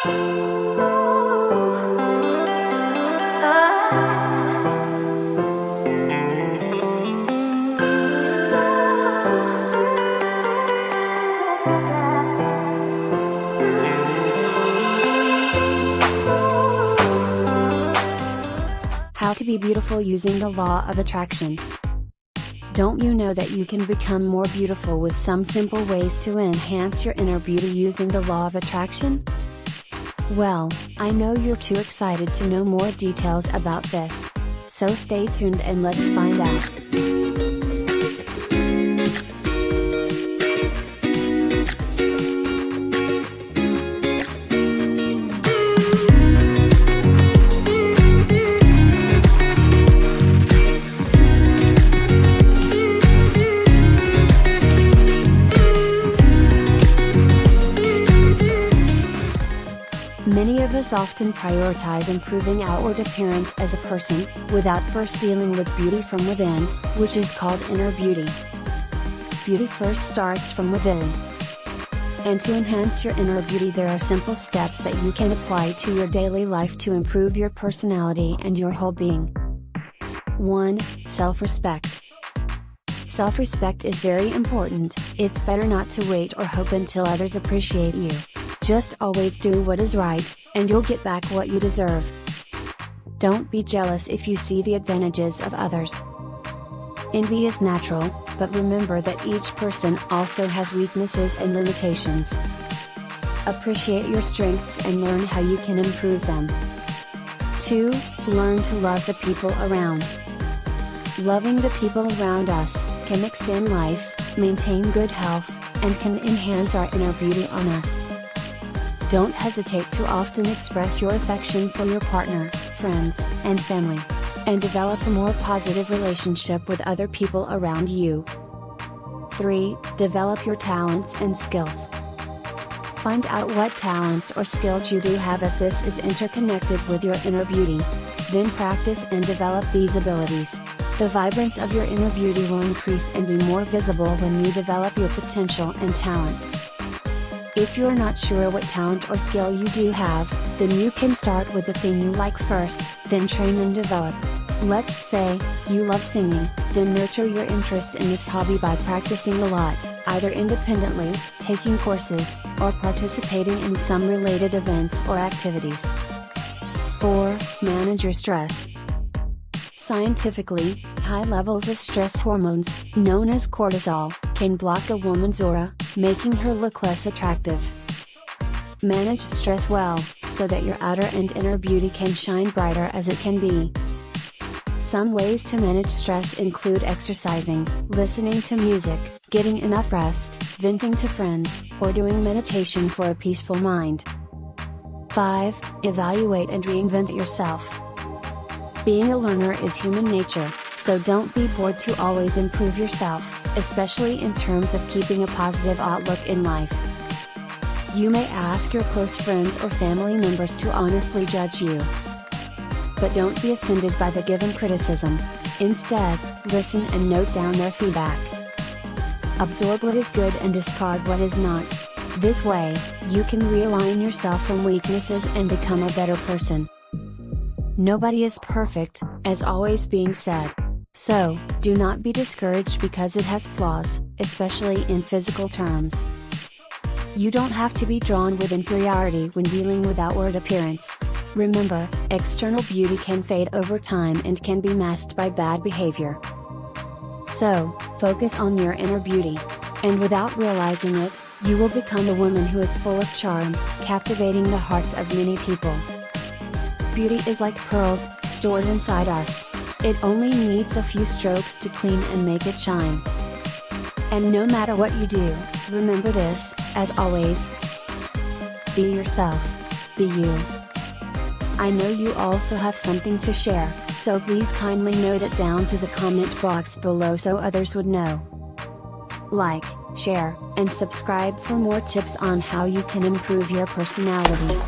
How to be beautiful using the law of attraction. Don't you know that you can become more beautiful with some simple ways to enhance your inner beauty using the law of attraction? Well, I know you're too excited to know more details about this. So stay tuned and let's find out. Many of us often prioritize improving outward appearance as a person, without first dealing with beauty from within, which is called inner beauty. Beauty first starts from within. And to enhance your inner beauty, there are simple steps that you can apply to your daily life to improve your personality and your whole being. 1. Self-respect. Self-respect is very important. It's better not to wait or hope until others appreciate you. Just always do what is right, and you'll get back what you deserve. Don't be jealous if you see the advantages of others. Envy is natural, but remember that each person also has weaknesses and limitations. Appreciate your strengths and learn how you can improve them. 2. Learn to love the people around. Loving the people around us can extend life, maintain good health, and can enhance our inner beauty on us. Don't hesitate to often express your affection for your partner, friends, and family, and develop a more positive relationship with other people around you. 3. Develop your talents and skills. Find out what talents or skills you do have, as this is interconnected with your inner beauty. Then practice and develop these abilities. The vibrance of your inner beauty will increase and be more visible when you develop your potential and talent. If you're not sure what talent or skill you do have, then you can start with the thing you like first, then train and develop. Let's say, you love singing, then nurture your interest in this hobby by practicing a lot, either independently, taking courses, or participating in some related events or activities. 4. Manage your stress. Scientifically, high levels of stress hormones, known as cortisol, can block a woman's aura, making her look less attractive. Manage stress well, so that your outer and inner beauty can shine brighter as it can be. Some ways to manage stress include exercising, listening to music, getting enough rest, venting to friends, or doing meditation for a peaceful mind. 5. Evaluate and reinvent yourself. Being a learner is human nature, so don't be bored to always improve yourself, especially in terms of keeping a positive outlook in life. You may ask your close friends or family members to honestly judge you. But don't be offended by the given criticism. Instead, listen and note down their feedback. Absorb what is good and discard what is not. This way, you can realign yourself from weaknesses and become a better person. Nobody is perfect, as always being said. So, do not be discouraged because it has flaws, especially in physical terms. You don't have to be drawn with inferiority when dealing with outward appearance. Remember, external beauty can fade over time and can be masked by bad behavior. So, focus on your inner beauty. And without realizing it, you will become a woman who is full of charm, captivating the hearts of many people. Beauty is like pearls, stored inside us. It only needs a few strokes to clean and make it shine. And no matter what you do, remember this, as always. Be yourself. Be you. I know you also have something to share, so please kindly note it down to the comment box below so others would know. Like, share, and subscribe for more tips on how you can improve your personality.